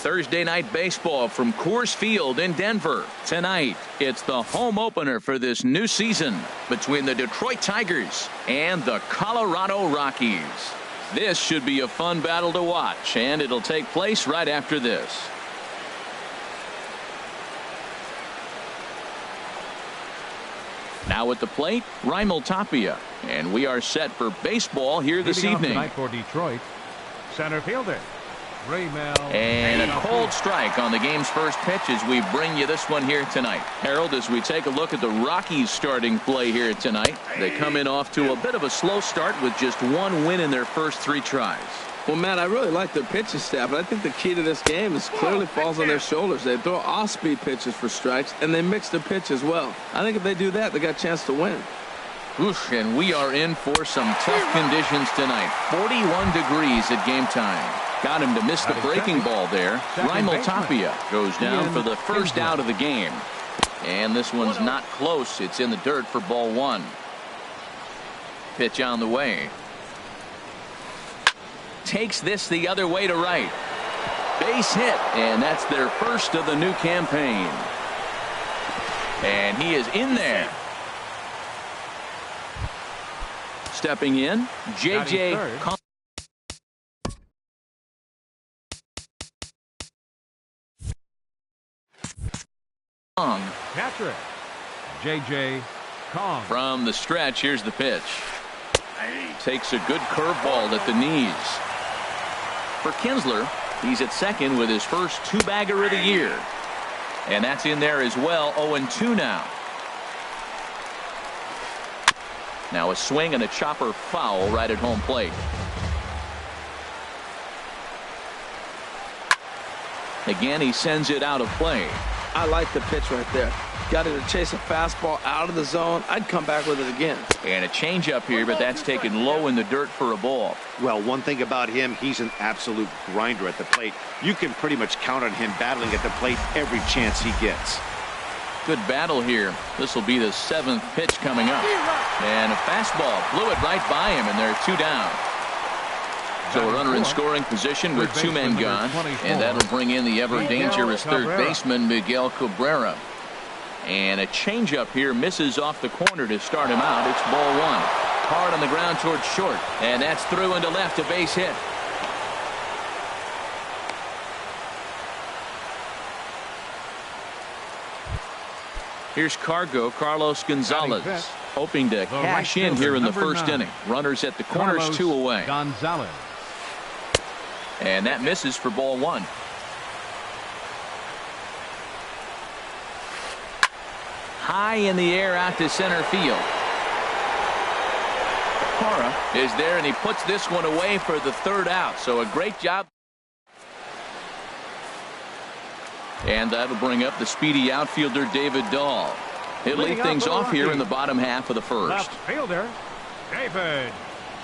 Thursday night baseball from Coors Field in Denver. Tonight, it's the home opener for this new season between the Detroit Tigers and the Colorado Rockies. This should be a fun battle to watch, and it'll take place right after this. Now at the plate, Raimel Tapia, and we are set for baseball here this evening. Tonight for Detroit, center fielder Raimel. And a cold strike on the game's first pitch as we bring you this one here tonight. Harold, as we take a look at the Rockies starting play here tonight, they come in off to a bit of a slow start with just one win in their first 3 tries. Well, Matt, I really like their pitching staff, but I think the key to this game is clearly falls on their shoulders. They throw off-speed pitches for strikes, and they mix their pitch as well. I think if they do that, they got a chance to win. Oof, and we are in for some tough conditions tonight. 41 degrees at game time. Got him to miss the breaking ball there. Raimel Tapia goes down for the first out of the game. And this one's not close. It's in the dirt for ball 1. Pitch on the way. Takes this the other way to right. Base hit, and that's their first of the new campaign. And he is in there. Stepping in, J.J. Kong. Catcher J.J. Kong. From the stretch, here's the pitch. Takes a good curveball at the knees. For Kinsler, he's at second with his first 2-bagger of the year. And that's in there as well. 0-2 now. Now a swing and a chopper foul right at home plate. Again, he sends it out of play. I like the pitch right there. Got it to chase a fastball out of the zone. I'd come back with it again. And a changeup here, but that's taken low in the dirt for a ball. Well, one thing about him, he's an absolute grinder at the plate. You can pretty much count on him battling at the plate every chance he gets. Good battle here. This will be the 7th pitch coming up. And a fastball blew it right by him, and they're 2 down. So a runner in scoring position with 2 men gone. And that'll bring in the ever-dangerous third baseman, Miguel Cabrera. And a changeup here misses off the corner to start him out. It's ball 1. Hard on the ground towards short. And that's through into left, a base hit. Here's Carlos Gonzalez, hoping to cash in here in the first inning. Runners at the corners, 2 away. Gonzalez. And that misses for ball 1. High in the air out to center field. Parra is there, and he puts this one away for the 3rd out. So a great job. And that'll bring up the speedy outfielder David Dahl. He'll lead things off here in the bottom half of the first. Left fielder David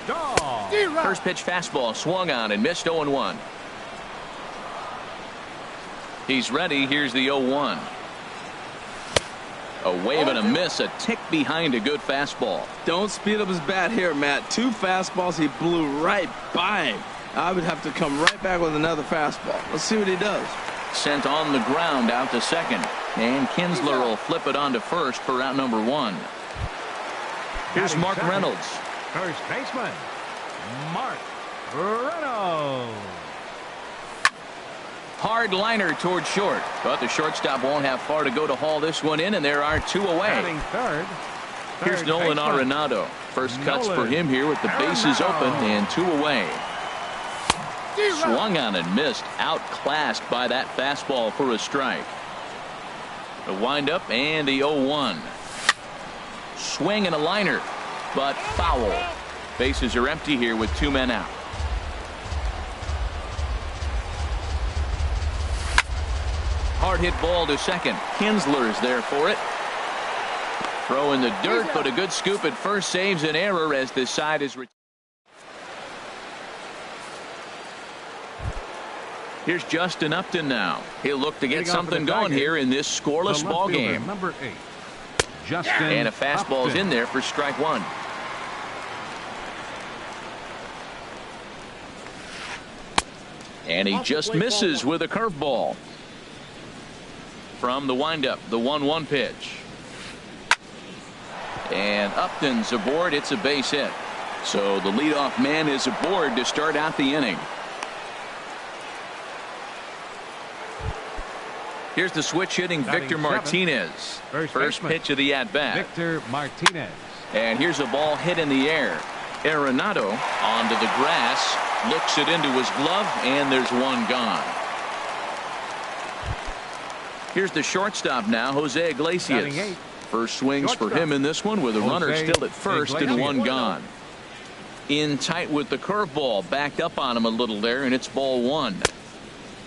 Dahl. First pitch fastball swung on and missed. 0-1. He's ready. Here's the 0-1. A wave and a miss, a tick behind a good fastball. Don't speed up his bat here, Matt. 2 fastballs, he blew right by him. I would have to come right back with another fastball. Let's see what he does. Sent on the ground out to second. And Kinsler will flip it on to first for out number 1. Here's Mark Reynolds. First baseman, Mark Reynolds. Hard liner toward short, but the shortstop won't have far to go to haul this one in, and there are 2 away. Here's Nolan Arenado. First cuts for him here with the bases open and 2 away. Swung on and missed, outclassed by that fastball for a strike. The windup and the 0-1. Swing and a liner, but foul. Bases are empty here with 2 men out. Hard hit ball to second. Kinsler's there for it. Throw in the dirt, but a good scoop at first saves an error as this side is. Here's Justin Upton now. He'll look to get something going here in this scoreless ball game. Number 8, Justin and a fastball's in there for strike 1. And he just misses with a curveball. From the windup, the 1-1 pitch. And Upton's aboard. It's a base hit. So the leadoff man is aboard to start out the inning. Here's the switch hitting Victor Martinez. First pitch of the at-bat. Victor Martinez. And here's a ball hit in the air. Arenado onto the grass, looks it into his glove, and there's one gone. Here's the shortstop now, Jose Iglesias. First swings for him in this one with a runner still at first and one gone. In tight with the curveball, backed up on him a little there, and it's ball one.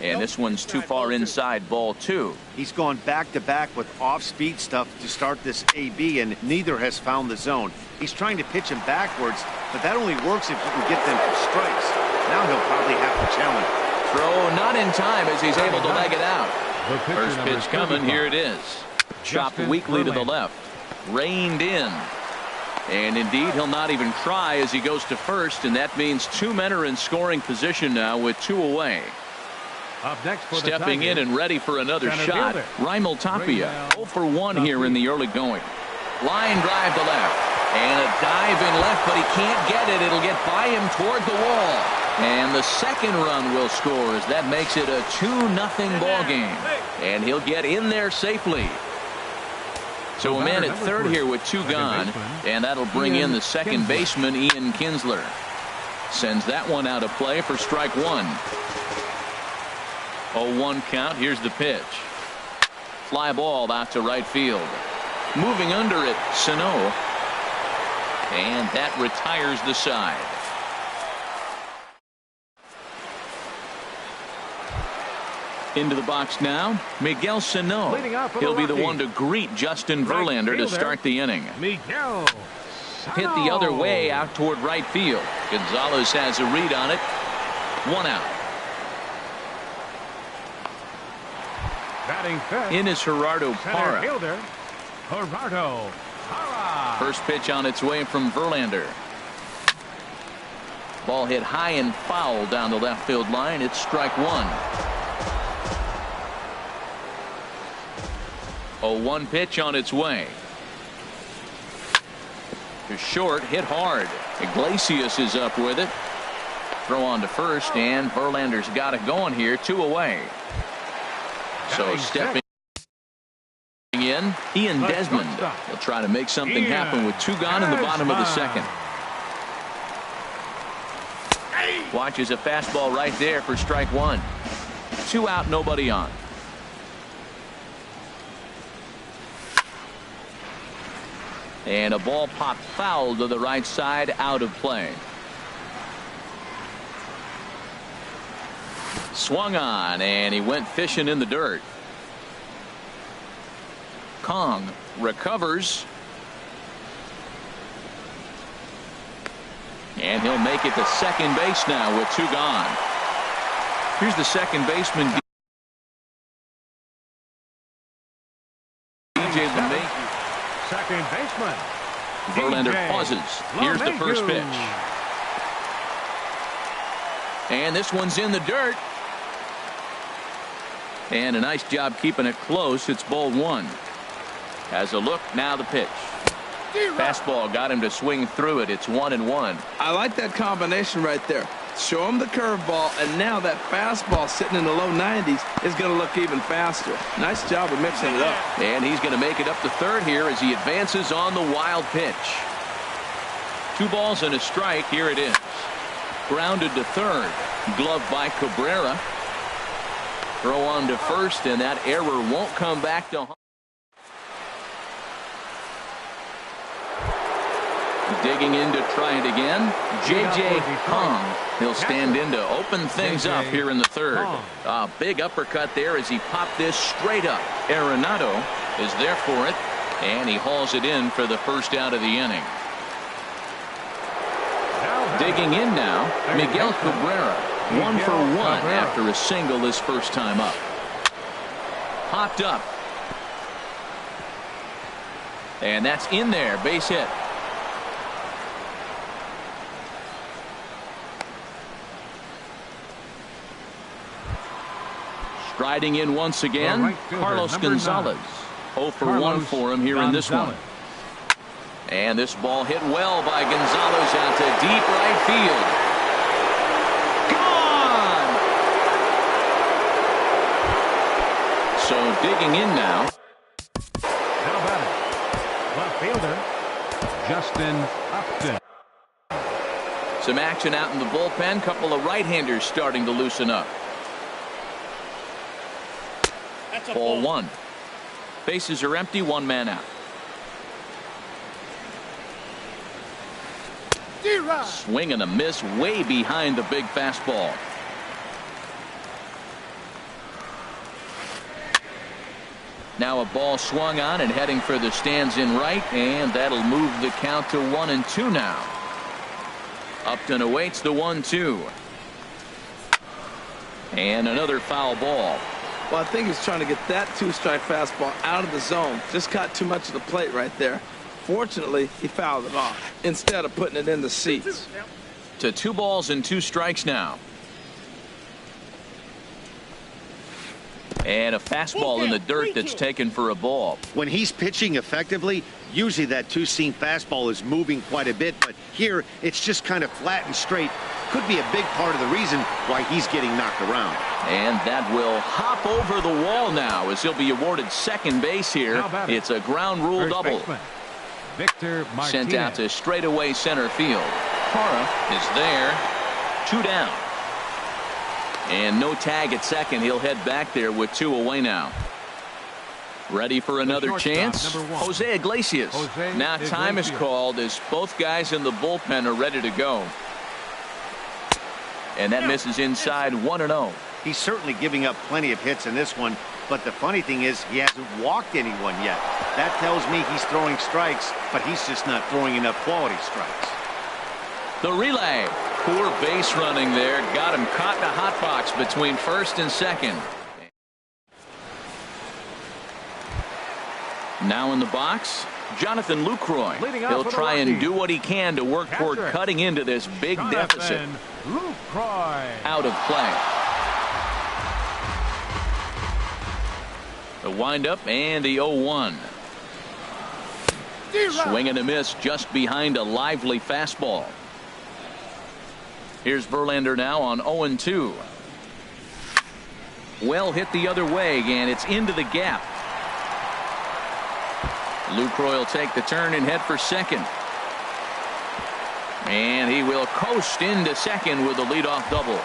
And this one's too far inside, ball two. He's gone back-to-back with off-speed stuff to start this AB, and neither has found the zone. He's trying to pitch him backwards, but that only works if you can get them for strikes. Now he'll probably have to challenge. Throw not in time as he's able to leg it out. First pitch coming, here it is. Chopped weakly to the left. Reined in. And indeed, he'll not even try as he goes to first, and that means two men are in scoring position now with two away. Up next for stepping in and ready for another shot, Raimel Tapia. 0 for 1 here in the early going. Line drive to left. And a dive in left, but he can't get it. It'll get by him toward the wall. And the second run will score as that makes it a 2-0 ball game. And he'll get in there safely. So a man at third here with two gone. And that'll bring in the second baseman, Ian Kinsler. Sends that one out of play for strike one. 0-1 count. Here's the pitch. Fly ball out to right field. Moving under it, Sano. And that retires the side. Into the box now, Miguel Sano. He'll be the one to greet Justin Verlander to start the inning. Miguel Hit the other way out toward right field. Gonzalez has a read on it. One out. In is Gerardo Parra. First pitch on its way from Verlander. Ball hit high and foul down the left field line. It's strike one. 0-1 pitch on its way. To short, hit hard. Iglesias is up with it. Throw on to first, and Verlander's got it going here. Two away. So stepping in, Ian Desmond. He'll try to make something happen with two gone in the bottom of the second. Watches a fastball right there for strike one. Two out, nobody on. And a ball popped foul to the right side, out of play. Swung on, and he went fishing in the dirt. Kong recovers. And he'll make it to second base now with two gone. Here's the second baseman, DJ LeMahieu. Second baseman. Verlander pauses. Here's the first pitch. And this one's in the dirt. And a nice job keeping it close. It's ball one. Has a look, now the pitch. Fastball got him to swing through it. It's 1-1. I like that combination right there. Show him the curveball, and now that fastball sitting in the low 90s is going to look even faster. Nice job of mixing it up. And he's going to make it up to third here as he advances on the wild pitch. 2 balls and a strike. Here it is. Grounded to third. Glove by Cabrera. Throw on to first, and that error won't come back to home. Digging in to try it again. J.J. Kong. He'll stand in to open things up here in the third. A big uppercut there as he popped this straight up. Arenado is there for it, and he hauls it in for the first out of the inning. Digging in now, Miguel Cabrera. 1 for 1 after a single his first time up. Popped up. And that's in there. Base hit. Striding in once again, right fielder, Carlos number 9. Gonzalez. 0 for 1 for him here in this one. And this ball hit well by Gonzalez out to deep right field. Gone! So digging in now. How about it? Left fielder, Justin Upton. Some action out in the bullpen. Couple of right-handers starting to loosen up. Ball 1. Bases are empty, 1 man out. Swing and a miss way behind the big fastball. Now a ball swung on and heading for the stands in right, and that'll move the count to 1-2 now. Upton awaits the 1-2. And another foul ball. Well, I think he's trying to get that 2-strike fastball out of the zone. Just caught too much of the plate right there. Fortunately, he fouled it off instead of putting it in the seats. To 2 balls and 2 strikes now. And a fastball in the dirt that's taken for a ball. When he's pitching effectively, usually that two-seam fastball is moving quite a bit, but here it's just kind of flat and straight. Could be a big part of the reason why he's getting knocked around. And that will hop over the wall now as he'll be awarded second base here. It's a ground rule double. Baseman, Victor Martinez. Sent out to straightaway center field. Parra is there. 2 down. And no tag at second. He'll head back there with 2 away now. Ready for another chance. Jose Iglesias. Now time is called as both guys in the bullpen are ready to go. And that misses inside 1-0. He's certainly giving up plenty of hits in this one, but the funny thing is he hasn't walked anyone yet. That tells me he's throwing strikes, but he's just not throwing enough quality strikes. The relay. Poor base running there. Got him caught in a hot box between first and second. Now in the box, Jonathan Lucroy. He'll try and do what he can to work toward cutting into this big deficit. Out of play. The windup and the 0-1. Swing and a miss just behind a lively fastball. Here's Verlander now on 0-2. Well hit the other way, and it's into the gap. Lucroy will take the turn and head for second. And he will coast into second with a leadoff double.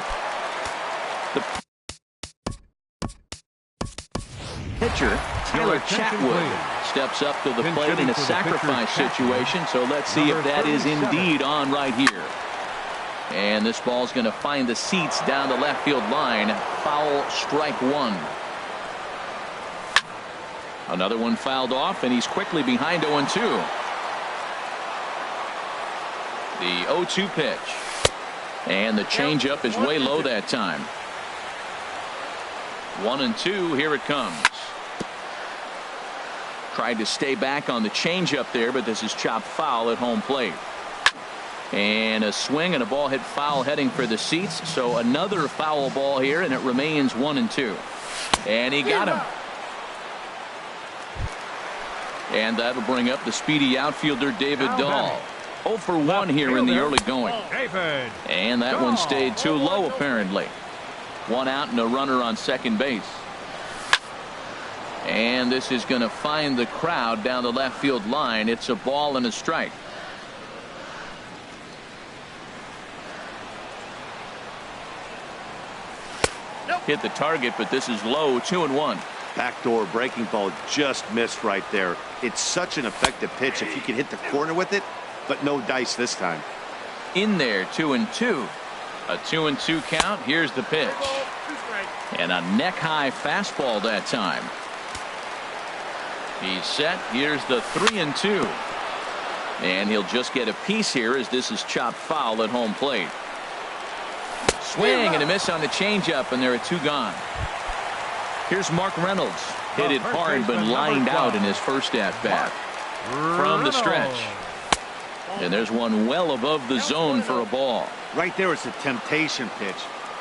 The pitcher, Tyler Chatwood, steps up to the plate in a sacrifice situation. So let's see if that is indeed on right here. And this ball's going to find the seats down the left field line. Foul, strike 1. Another one fouled off, and he's quickly behind 0-2. The 0-2 pitch. And the changeup is way low that time. 1-2, here it comes. Tried to stay back on the changeup there, but this is chopped foul at home plate. And a swing and a ball hit foul heading for the seats. So another foul ball here, and it remains 1-2. And he got him. And that'll bring up the speedy outfielder David Dahl. 0 for 1 here in the early going. And that one stayed too low apparently. 1 out and a runner on second base. And this is going to find the crowd down the left field line. It's a ball and a strike. Hit the target, but this is low. 2-1. Backdoor breaking ball just missed right there. It's such an effective pitch if you can hit the corner with it, but no dice this time. In there, 2-2. A 2-2 count. Here's the pitch. And a neck-high fastball that time. He's set. Here's the 3-2. And he'll just get a piece here as this is chopped foul at home plate. Swing and a miss on the changeup, and there are 2 gone. Here's Mark Reynolds. Hit it hard, but lined out in his first at-bat. From the stretch. And there's one well above the zone for a ball. Right there, it's a temptation pitch.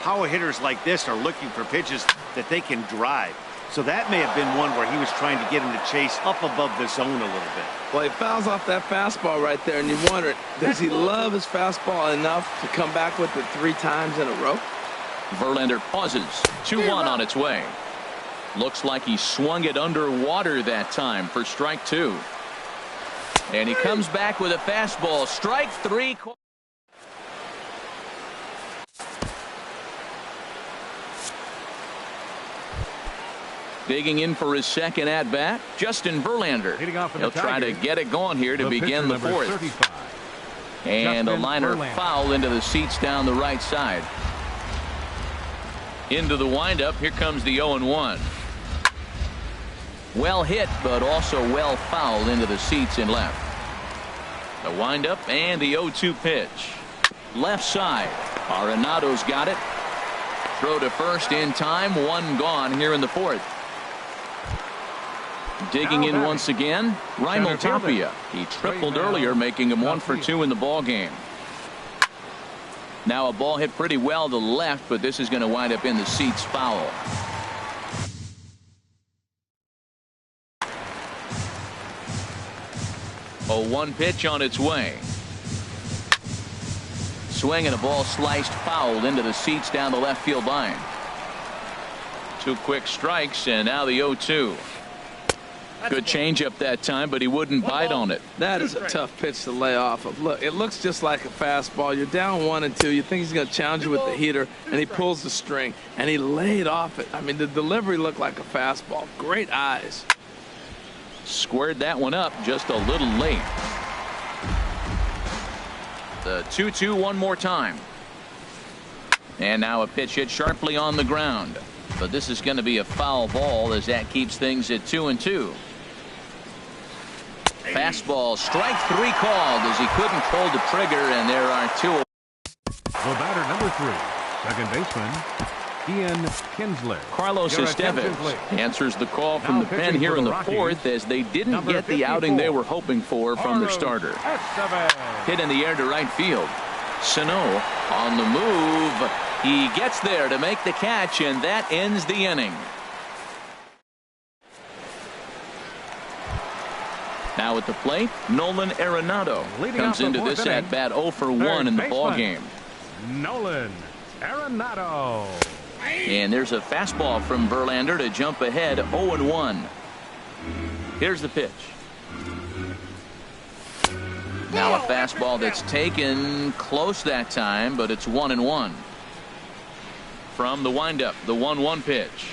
Power hitters like this are looking for pitches that they can drive. So that may have been one where he was trying to get him to chase up above the zone a little bit. Well, he fouls off that fastball right there, and you wonder, does he love his fastball enough to come back with it 3 times in a row? Verlander pauses. 2-1 on its way. Looks like he swung it underwater that time for strike 2. And he comes back with a fastball. Strike 3. Digging in for his second at-bat, Justin Verlander. He'll try to get it going here to begin the 4th. 35. And a liner Verlander. foul into the seats down the right side. Into the windup. Here comes the 0-1. Well hit, but also well fouled into the seats in left. The windup and the 0-2 pitch. Left side. Arenado's got it. Throw to first in time. 1 gone here in the 4th. Digging in once again, Raimel Tapia. He tripled earlier, making him 1 for 2 in the ball game. Now a ball hit pretty well to left, but this is going to wind up in the seats foul. A 1 pitch on its way. Swing and a ball sliced fouled into the seats down the left field line. 2 quick strikes, and now the 0-2. Good changeup that time, but he wouldn't bite on it. That is a tough pitch to lay off of. Look, it looks just like a fastball. You're down 1 and 2. You think he's going to challenge you with the heater, and he pulls the string, and he laid off it. I mean, the delivery looked like a fastball. Great eyes. Squared that one up just a little late. The 2-2 one more time. And now a pitch hit sharply on the ground. But this is going to be a foul ball as that keeps things at 2-2. Fastball, strike 3 called as he couldn't pull the trigger, and there are 2. The batter number 3, second baseman, Ian Kinsler. Carlos Your Estevez attention, please. answers the call from the pen here in the 4th as they didn't get the outing they were hoping for from their starter. Estevez. Hit in the air to right field. Sano on the move. He gets there to make the catch, and that ends the inning. Now at the plate, Nolan Arenado Leading comes off the into 4th this inning, at bat 0 for 1 in the ball game. Nolan Arenado. And there's a fastball from Verlander to jump ahead 0-1. Here's the pitch. Now a fastball that's taken close that time, but it's 1-1. From the windup, the 1-1 pitch.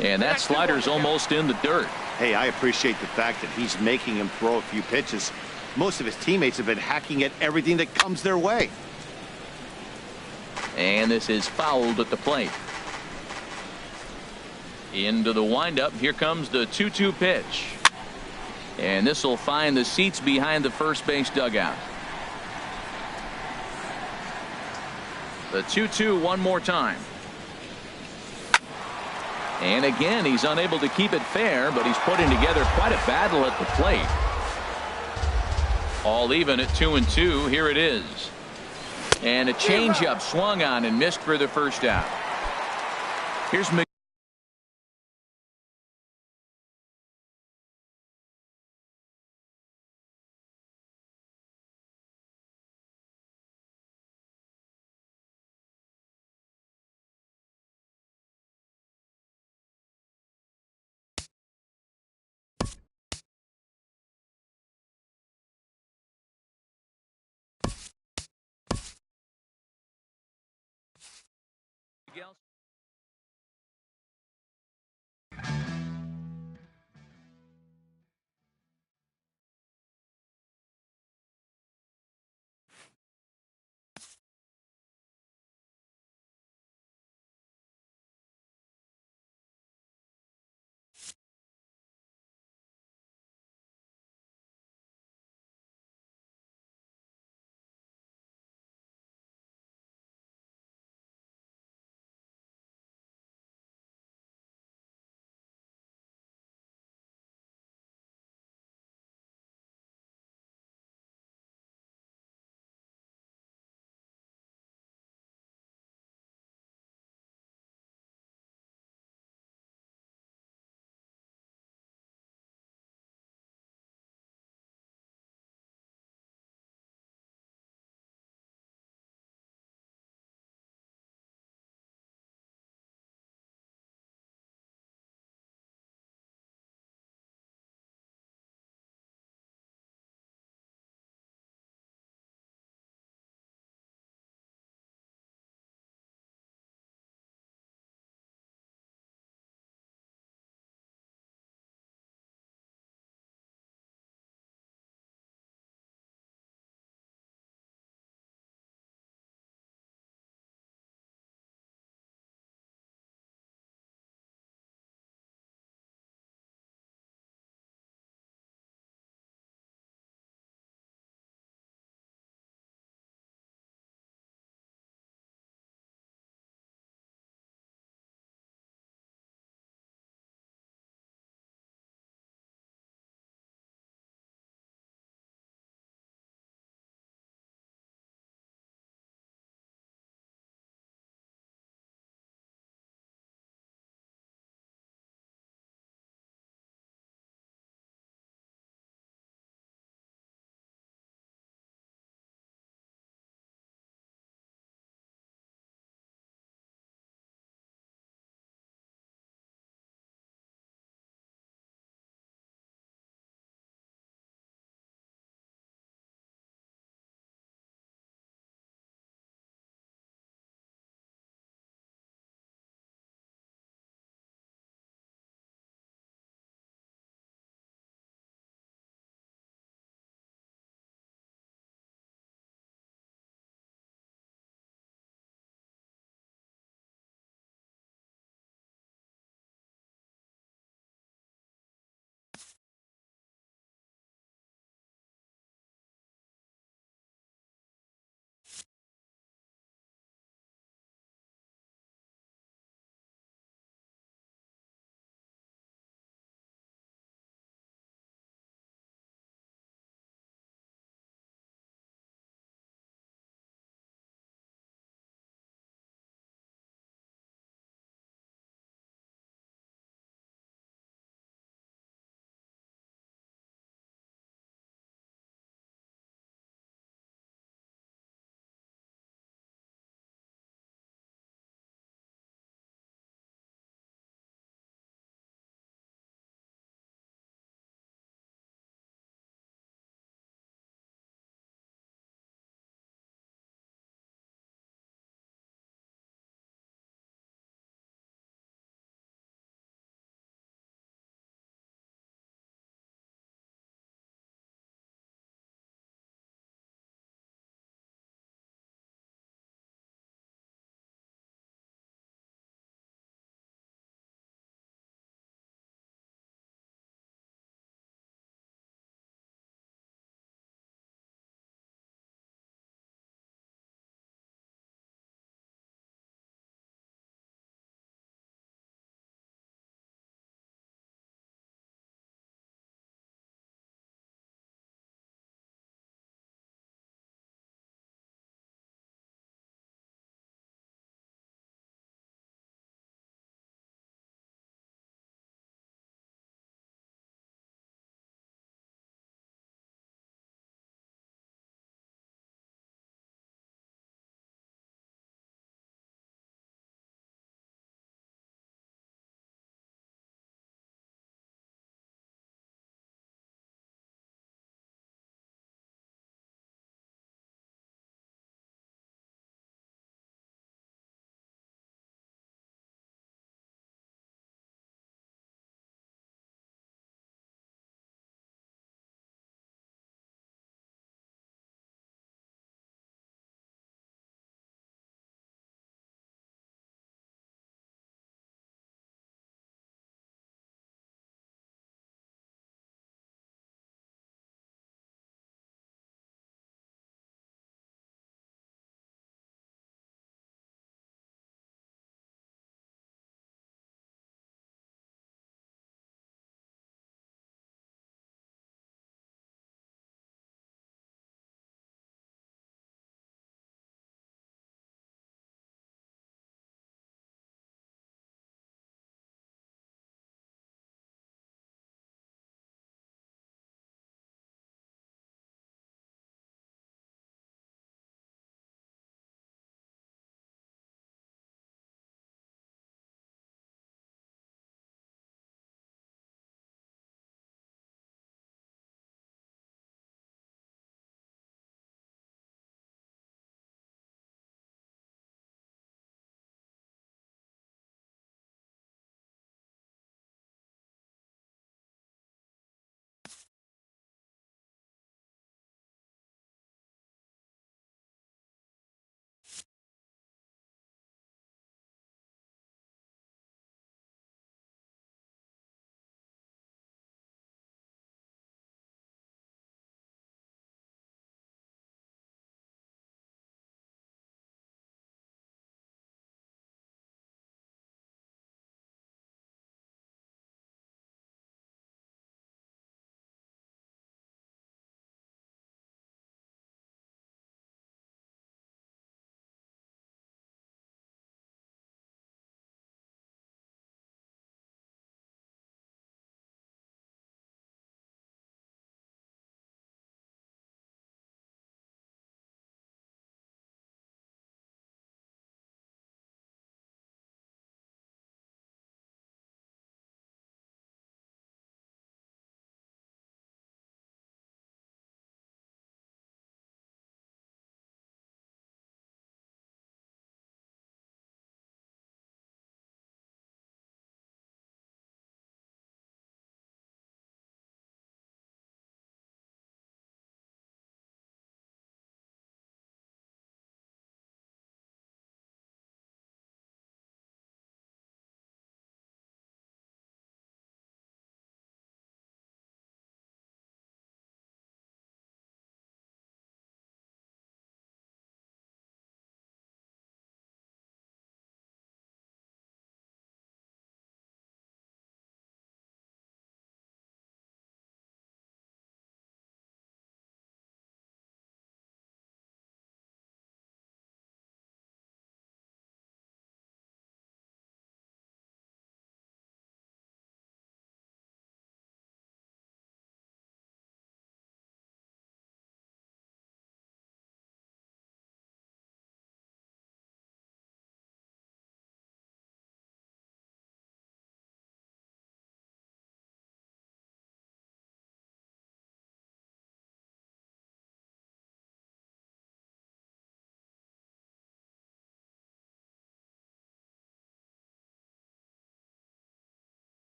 And that slider's almost in the dirt. Hey, I appreciate the fact that he's making him throw a few pitches. Most of his teammates have been hacking at everything that comes their way. And this is fouled at the plate. Into the windup. Here comes the 2-2 pitch. And this will find the seats behind the first base dugout. The 2-2 one more time. And again, he's unable to keep it fair, but he's putting together quite a battle at the plate. All even at 2-2. Here it is. And a changeup swung on and missed for the first out. Here's Miguel.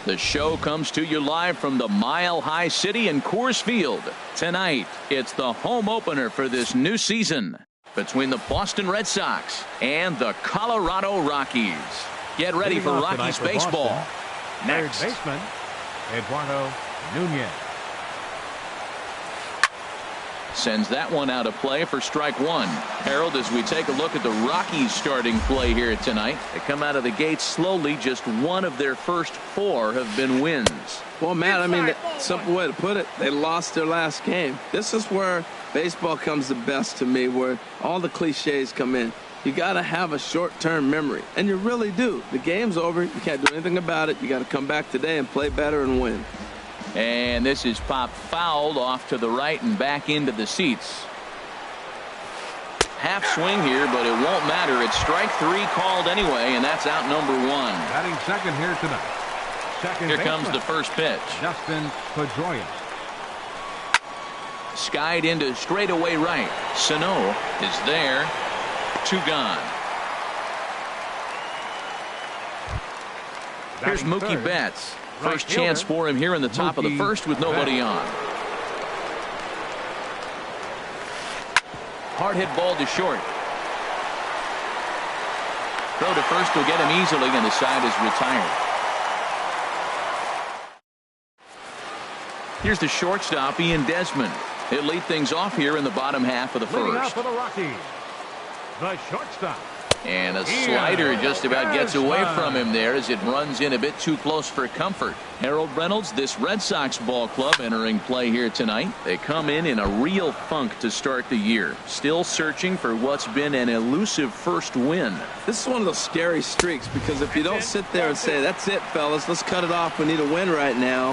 The show comes to you live from the Mile High City in Coors Field. Tonight, it's the home opener for this new season between the Boston Red Sox and the Colorado Rockies. Get ready for Rockies baseball. Next. Third baseman, Eduardo Nunez. Sends that one out of play for strike one. Harold, as we take a look at the Rockies starting play here tonight, they come out of the gates slowly. Just one of their first four have been wins. Well, Matt, I mean, the simple way to put it, they lost their last game. This is where baseball comes the best to me, where all the cliches come in. You got to have a short-term memory, and you really do. The game's over. You can't do anything about it. You got to come back today and play better and win. And this is popped fouled off to the right and back into the seats. Half swing here, but it won't matter. It's strike three called anyway, and that's out number one. Batting second here tonight. Here comes the first pitch. Justin Pedroia. Skied into straightaway right. Sano is there. Two gone. Here's Mookie Betts. First chance for him here in the top of the first with nobody on. Hard hit ball to short. Throw to first will get him easily, and the side is retired. Here's the shortstop, Ian Desmond. He'll lead things off here in the bottom half of the first. For the Rockies, the shortstop. And a slider just about gets away from him there as it runs in a bit too close for comfort. Harold Reynolds, this Red Sox ball club entering play here tonight. They come in a real funk to start the year. Still searching for what's been an elusive first win. This is one of those scary streaks, because if you don't sit there and say, that's it, fellas, let's cut it off, we need a win right now,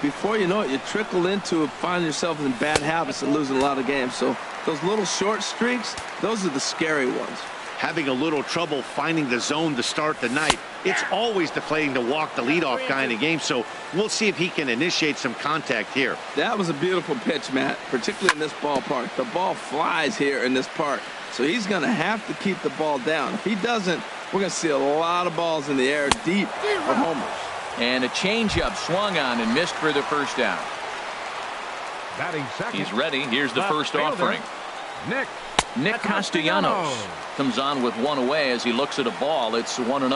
before you know it, you trickle into finding yourself in bad habits and losing a lot of games. So those little short streaks, those are the scary ones. Having a little trouble finding the zone to start the night. It's always deflating to walk the leadoff guy in a game, so we'll see if he can initiate some contact here. That was a beautiful pitch, Matt, particularly in this ballpark. The ball flies here in this park, so he's going to have to keep the ball down. If he doesn't, we're going to see a lot of balls in the air deep for homers. And a changeup swung on and missed for the first out. Batting second. He's ready. Here's the first offering. Nick Castellanos comes on with one away as he looks at a ball. It's 1-0.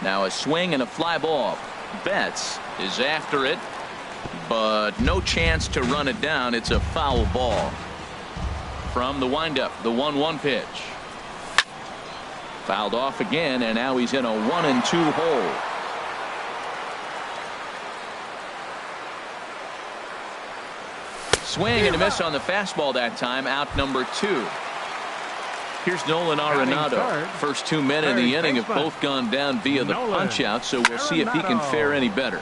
Now a swing and a fly ball. Betts is after it, but no chance to run it down. It's a foul ball. From the windup, the 1-1 pitch. Fouled off again, and now he's in a 1-2 hole. Swing and a miss on the fastball that time. Out number two. Here's Nolan Arenado. First 2 men in the inning have both gone down via the punch out, so we'll see if he can fare any better.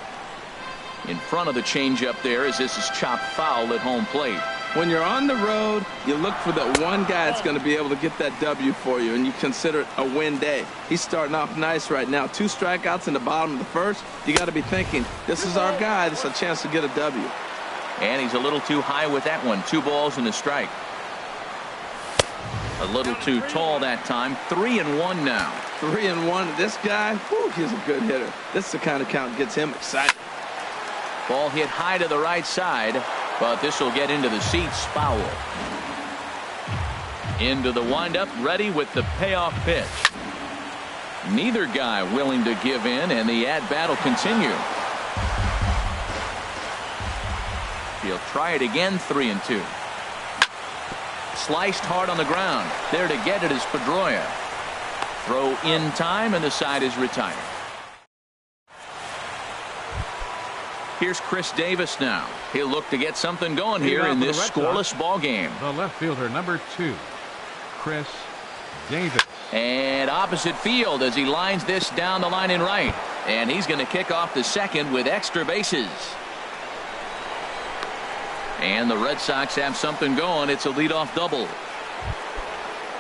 In front of the changeup there as this is chopped foul at home plate. When you're on the road, you look for that one guy that's going to be able to get that W for you, and you consider it a win day. He's starting off nice right now. 2 strikeouts in the bottom of the first. You got to be thinking, this is our guy. This is a chance to get a W. And he's a little too high with that one. 2 balls and a strike. A little too tall that time. 3-1 now. 3-1. This guy, whew, he's a good hitter. This is the kind of count gets him excited. Ball hit high to the right side, but this will get into the seats. Foul. Into the windup, ready with the payoff pitch. Neither guy willing to give in, and the at-bat will continue. He'll try it again. 3-2. Sliced hard on the ground. There to get it is Pedroia. Throw in time, and the side is retired. Here's Chris Davis now. He'll look to get something going here in this scoreless ball game. The left fielder, number 2, Chris Davis. And opposite field as he lines this down the line in right. And he's going to kick off the second with extra bases. And the Red Sox have something going. It's a leadoff double.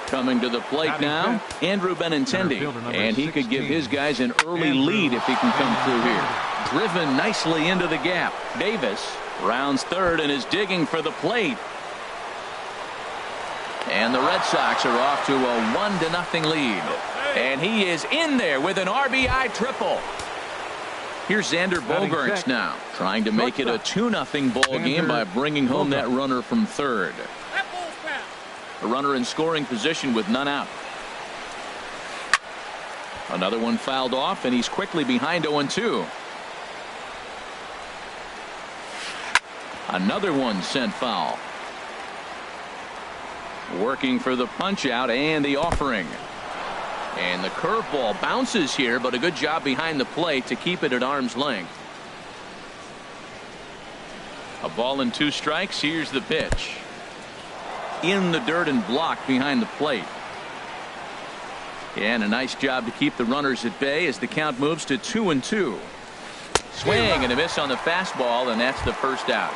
Coming to the plate now, Andrew Benintendi. And he could give his guys an early lead if he can come through here. Driven nicely into the gap. Davis rounds third and is digging for the plate. And the Red Sox are off to a 1-0 lead. And he is in there with an RBI triple. Here's Xander Bogaerts now, trying to make it a 2-0 ball game by bringing home that runner from third. A runner in scoring position with none out. Another one fouled off, and he's quickly behind 0-2. Another one sent foul. Working for the punch out and the offering. And the curveball bounces here, but a good job behind the plate to keep it at arm's length. A ball and 2 strikes. Here's the pitch. In the dirt and blocked behind the plate. And a nice job to keep the runners at bay as the count moves to 2-2. Swing and a miss on the fastball, and that's the first out.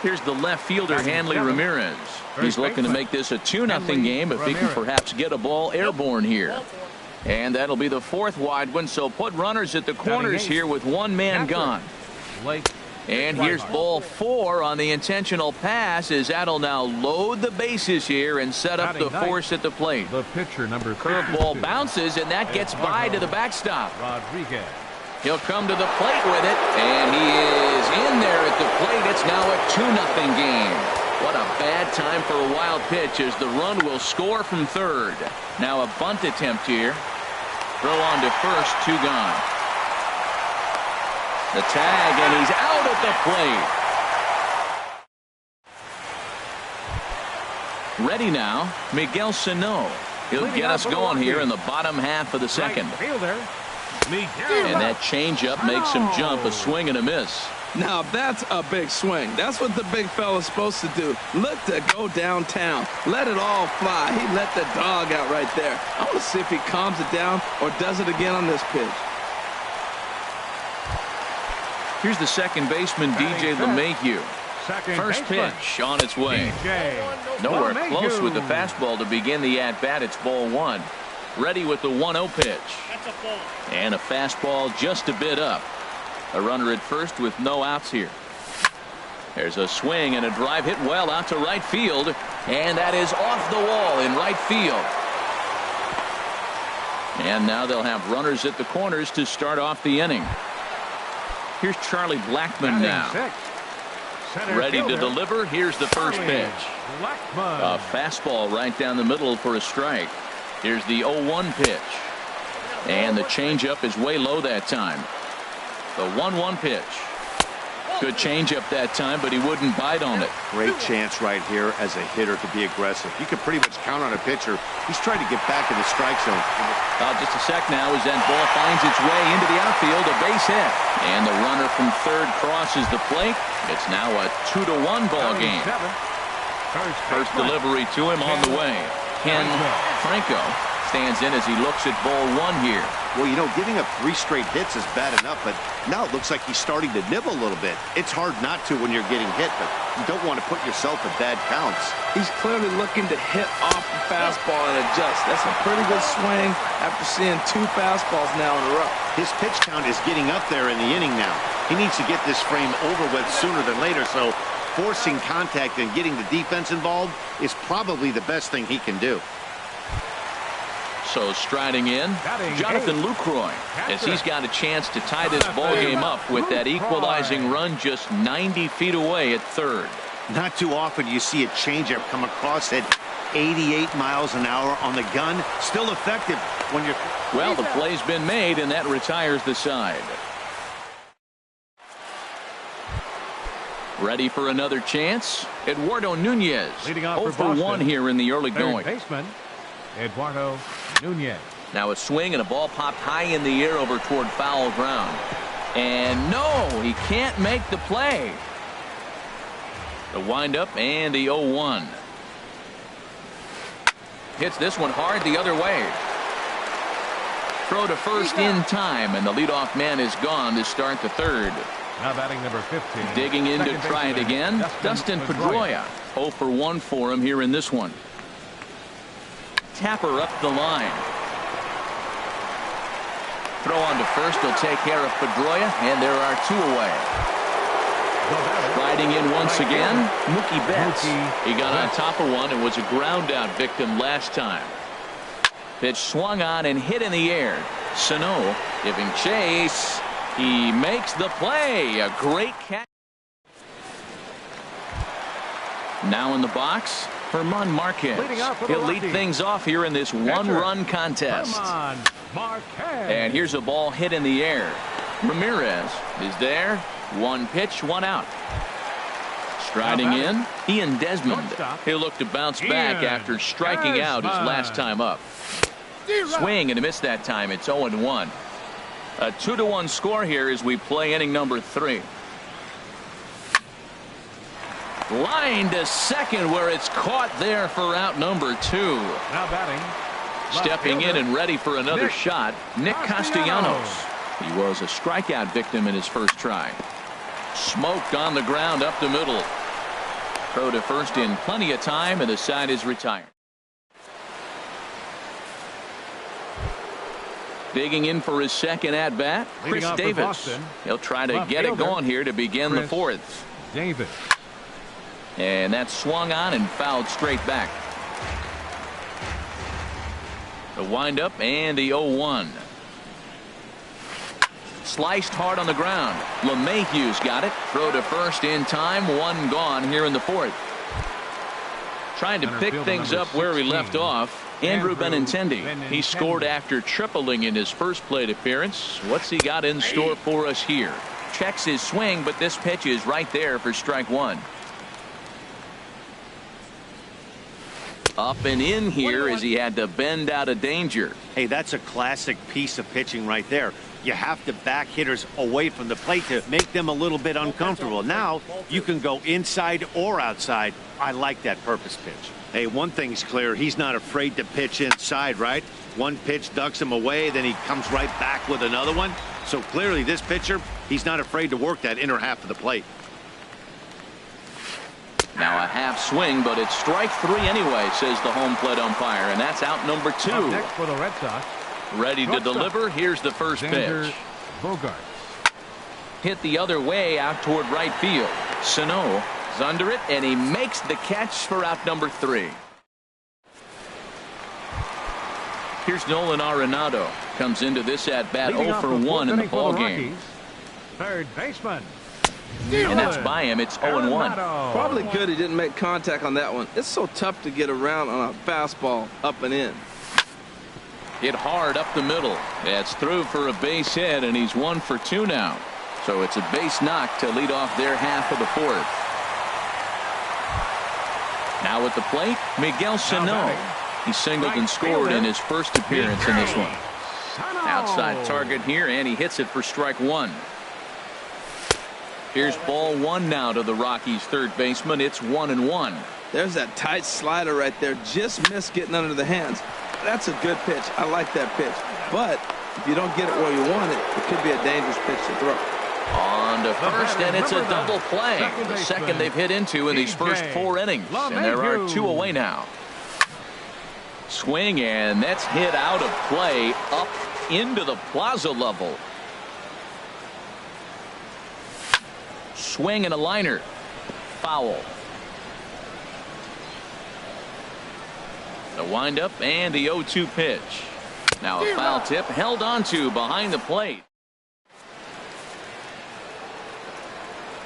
Here's the left fielder, Hanley Ramirez. He's looking to make this a 2-0 game if he can perhaps get a ball airborne here. And that'll be the 4th wide one, so put runners at the corners here with 1 man gone. And here's ball 4 on the intentional pass, as that'll now load the bases here and set up the force at the plate. The pitcher, number curveball bounces, and that gets by to the backstop. Rodriguez. He'll come to the plate with it, and he is in there at the plate. It's now a 2-0 game. What a bad time for a wild pitch, as the run will score from third. Now a bunt attempt here. Throw on to first, 2 gone. The tag, and he's out at the plate. Ready now, Miguel Sano. He'll get us going here in the bottom half of the second. And that changeup makes him jump, a swing and a miss. Now that's a big swing. That's what the big fella's supposed to do. Look to go downtown. Let it all fly. He let the dog out right there. I want to see if he calms it down or does it again on this pitch. Here's the second baseman, DJ LeMahieu. First pitch on its way. Nowhere close with the fastball to begin the at-bat. It's ball 1. Ready with the 1-0 pitch. And a fastball just a bit up. A runner at first with no outs here. There's a swing and a drive hit well out to right field. And that is off the wall in right field. And now they'll have runners at the corners to start off the inning. Here's Charlie Blackmon now. Ready to deliver. Here's the first pitch. A fastball right down the middle for a strike. Here's the 0-1 pitch. And the changeup is way low that time. The 1-1 pitch. Good changeup that time, but he wouldn't bite on it. Great chance right here as a hitter to be aggressive. You can pretty much count on a pitcher. He's trying to get back in the strike zone. Just a sec now as that ball finds its way into the outfield, a base hit. And the runner from third crosses the plate. It's now a 2-1 ball game. First delivery to him on the way. Ken Franco stands in as he looks at ball 1 here. Well, you know, giving up 3 straight hits is bad enough, but now it looks like he's starting to nibble a little bit. It's hard not to when you're getting hit, but you don't want to put yourself in bad counts. He's clearly looking to hit off the fastball and adjust. That's a pretty good swing after seeing 2 fastballs now in a row. His pitch count is getting up there in the inning now. He needs to get this frame over with sooner than later, so forcing contact and getting the defense involved is probably the best thing he can do. So striding in, Jonathan Lucroy, as he's got a chance to tie this ball game up with that equalizing run just 90 feet away at third. Not too often you see a changeup come across at 88 miles an hour on the gun. Still effective when you're... Well, the play's been made, and that retires the side. Ready for another chance? Eduardo Nunez, 0 for 1 here in the early going. Baseman, Eduardo Nunez. Now a swing and a ball popped high in the air over toward foul ground. And no, he can't make the play. The windup and the 0-1. Hits this one hard the other way. Throw to first in time, and the leadoff man is gone to start the third. Now batting number 15. Digging in to try it again, Dustin Pedroia. 0 for 1 for him here in this one. Tapper up the line. Throw on to first. He'll take care of Pedroia, and there are 2 away. Riding in once again, Mookie Betts. He got on top of one and was a ground out victim last time. Pitch swung on and hit in the air. Sano giving chase. He makes the play. A great catch. Now in the box, Herman Marquez. He'll lead things off here in this one-run contest. And here's a ball hit in the air. Ramirez is there. One pitch, one out. Striding in, Ian Desmond. He'll look to bounce back after striking out his last time up. Swing and a miss that time. It's 0-1. A 2-1 score here as we play inning number 3. Line to second where it's caught there for out number 2. Now batting. Stepping in and ready for another shot, Nick Castellanos. He was a strikeout victim in his first try. Smoked on the ground up the middle. Throw to first in plenty of time, and the side is retired. Digging in for his second at bat, Chris Davis. He'll try to get it going here to begin the 4th. Davis. And that swung on and fouled straight back. The windup and the 0-1. Sliced hard on the ground. LeMahieu's got it. Throw to first in time. One gone here in the 4th. Trying to pick things up where he left off. Andrew Benintendi. He scored after tripling in his first plate appearance. What's he got in store for us here? Checks his swing, but this pitch is right there for strike 1. Up and in here as he had to bend out of danger. Hey, that's a classic piece of pitching right there. You have to back hitters away from the plate to make them a little bit uncomfortable. Now you can go inside or outside. I like that purpose pitch. Hey, one thing's clear. He's not afraid to pitch inside, right? One pitch ducks him away, then he comes right back with another one. So clearly this pitcher, he's not afraid to work that inner half of the plate. Now a half swing, but it's strike 3 anyway, says the home plate umpire, and that's out number 2. Next for the Red Sox. Ready to deliver. Here's the first pitch. Bogart. Hit the other way out toward right field. Sano is under it, and he makes the catch for out number 3. Here's Nolan Arenado. Comes into this at bat 0 for 1 in the ball game. Third baseman. And that's by him. It's 0-1. Probably good he didn't make contact on that one. It's so tough to get around on a fastball up and in. Hit hard up the middle. That's through for a base hit, and he's 1 for 2 now. So it's a base knock to lead off their half of the 4th. Now at the plate, Miguel Sano. He singled and scored in his first appearance in this one. Outside target here, and he hits it for strike 1. Here's ball 1 now to the Rockies' third baseman. It's 1-1. There's that tight slider right there. Just missed getting under the hands. That's a good pitch. I like that pitch. But if you don't get it where you want it, it could be a dangerous pitch to throw. On to first, and it's a double play. The second they've hit into in these first 4 innings. And there are 2 away now. Swing, and that's hit out of play up into the plaza level. Swing and a liner. Foul. The windup and the 0-2 pitch. Now a foul tip held onto behind the plate.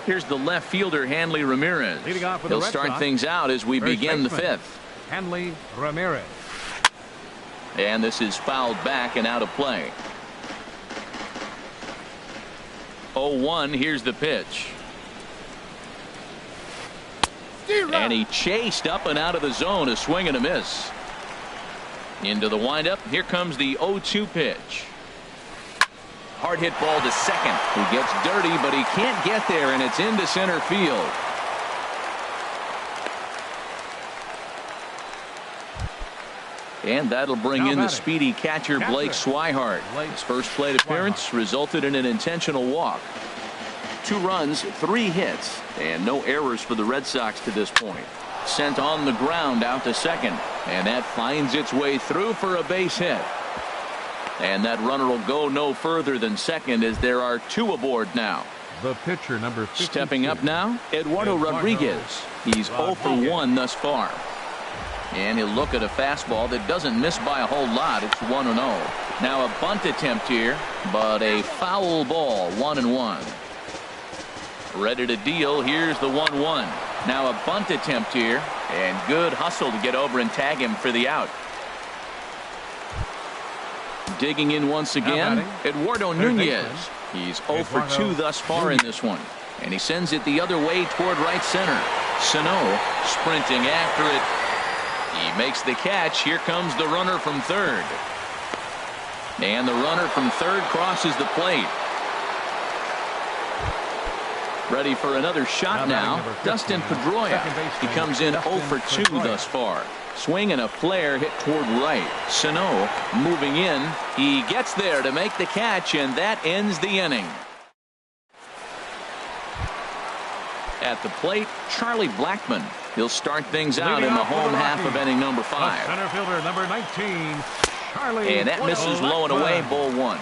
Here's the left fielder, Hanley Ramirez. He'll start things out as we begin the 5th. Hanley Ramirez. And this is fouled back and out of play. 0-1. Here's the pitch. And he chased up and out of the zone. A swing and a miss. Into the windup. Here comes the 0-2 pitch. Hard hit ball to second. He gets dirty, but he can't get there, and it's into center field. And that'll bring in the speedy catcher Blake Swihart. His first plate appearance resulted in an intentional walk. 2 runs, 3 hits, and no errors for the Red Sox to this point. Sent on the ground out to second, and that finds its way through for a base hit. And that runner will go no further than second as there are 2 aboard now. The pitcher, number 52. Stepping up now, Eduardo Rodriguez. He's 0 for 1 thus far. And he'll look at a fastball that doesn't miss by a whole lot. It's 1-0. Now a bunt attempt here, but a foul ball, 1-1. Ready to deal. Here's the 1-1. Now a bunt attempt here, and good hustle to get over and tag him for the out. Digging in once again, Eduardo Nunez. He's 0 for 2 thus far in this one. And he sends it the other way toward right center. Sano sprinting after it. He makes the catch. Here comes the runner from third. And the runner from third crosses the plate. Ready for another shot now. Dustin Pedroia. He comes in 0 for 2 thus far. Swing and a flare hit toward right. Sano moving in. He gets there to make the catch, and that ends the inning. At the plate, Charlie Blackmon. He'll start things out in the home half of inning number 5. Center fielder, number 19, Charlie. And that misses low and away, ball 1.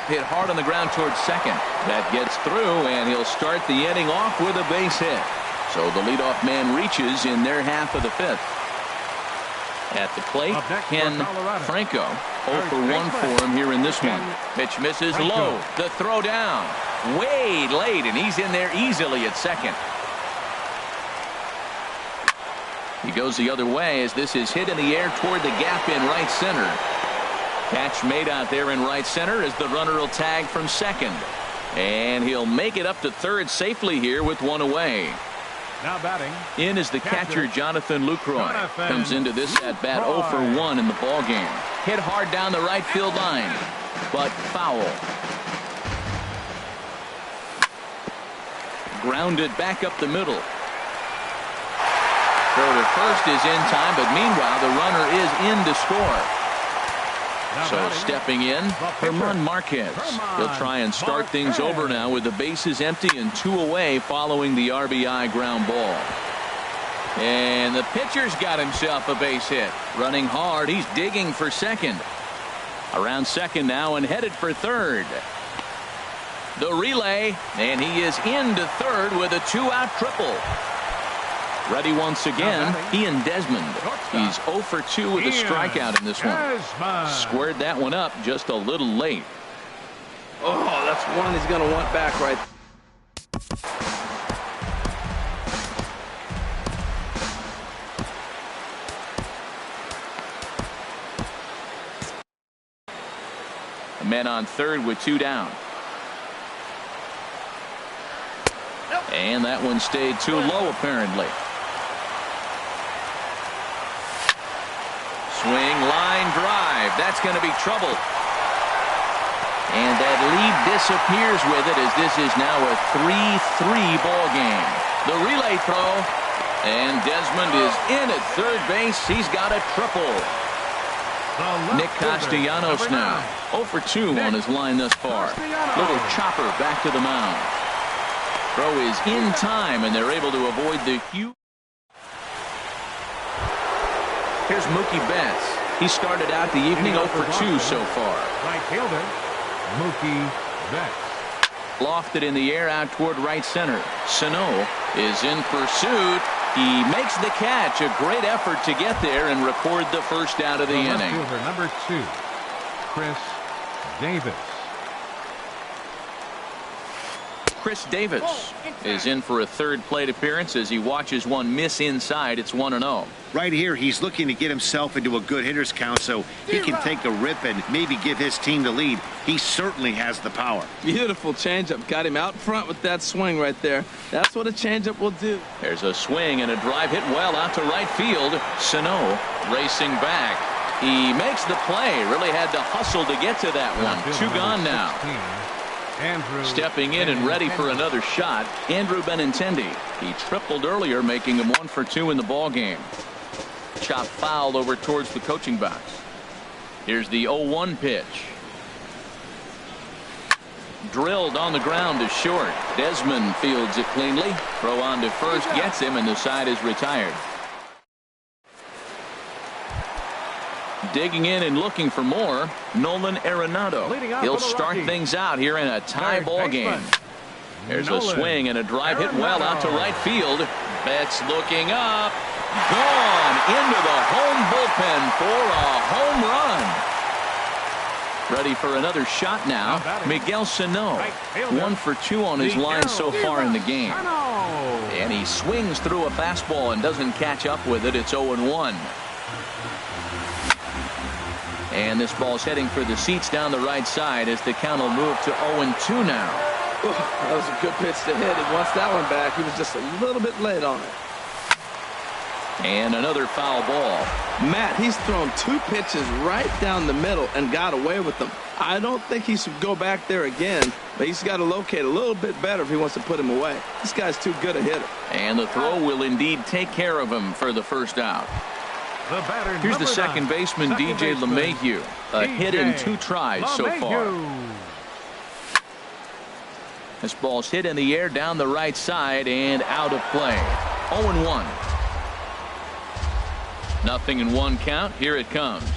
Hit hard on the ground towards second. That gets through, and he'll start the inning off with a base hit. So the leadoff man reaches in their half of the 5th. At the plate, Ken Franco. 0 for 1 for him here in this one. Pitch misses low. The throw down. Way late, and he's in there easily at second. He goes the other way as this is hit in the air toward the gap in right center. Catch made out there in right center as the runner will tag from second. And he'll make it up to third safely here with 1 away. Now batting. In is the catcher, Jonathan Lucroy. Comes into this at bat 0 for 1 in the ball game. Hit hard down the right field line, but foul. Grounded back up the middle. Throw to first is in time, but meanwhile the runner is in to score. So stepping in, Herman Marquez. He'll try and start things over now with the bases empty and 2 away following the RBI ground ball. And the pitcher's got himself a base hit. Running hard, he's digging for second. Around second now and headed for third. The relay, and he is into third with a 2-out triple. Ready once again, Ian Desmond. He's 0 for 2 with a strikeout in this one. Squared that one up just a little late. Oh, that's one he's going to want back right. A man on third with 2 down. And that one stayed too low apparently. Swing, line drive. That's going to be trouble. And that lead disappears with it as this is now a 3-3 ball game. The relay throw. And Desmond is in at third base. He's got a triple. Nick Castellanos now. 0 for 2 on his line thus far. Little chopper back to the mound. Throw is in time, and they're able to avoid the huge. Here's Mookie Betts. He started out the evening 0 for 2 so far. Right fielder, Mookie Betts. Lofted in the air out toward right center. Sano is in pursuit. He makes the catch. A great effort to get there and record the first out of the inning. Fielder, number 2, Chris Davis. Chris Davis is in for a third plate appearance as he watches one miss inside. It's 1-0. Right here, he's looking to get himself into a good hitter's count so he can take a rip and maybe give his team the lead. He certainly has the power. Beautiful changeup. Got him out front with that swing right there. That's what a changeup will do. There's a swing and a drive hit well out to right field. Sano racing back. He makes the play. Really had to hustle to get to that one. 2 gone now. Stepping in and ready for another shot, Andrew Benintendi. He tripled earlier, making him 1 for 2 in the ball game. Chop foul over towards the coaching box. Here's the 0-1 pitch. Drilled on the ground to short. Desmond fields it cleanly. Throw on to first gets him, and the side is retired. Digging in and looking for more, Nolan Arenado. He'll start things out here in a tie ball game. There's a swing and a drive hit well out to right field. Betts looking up. Gone into the home bullpen for a home run. Ready for another shot now. Miguel Sano. 1 for 2 on his line so far in the game. And he swings through a fastball and doesn't catch up with it. It's 0-1. And this ball's heading for the seats down the right side as the count will move to 0-2 now. That was a good pitch to hit. He wants that one back. He was just a little bit late on it. And another foul ball. Matt, he's thrown 2 pitches right down the middle and got away with them. I don't think he should go back there again, but he's got to locate a little bit better if he wants to put him away. This guy's too good a hitter. And the throw will indeed take care of him for the first out. Here's the second baseman, DJ LeMahieu. A hit in 2 tries so far. This ball's hit in the air down the right side and out of play. 0-1. Nothing in 1 count. Here it comes.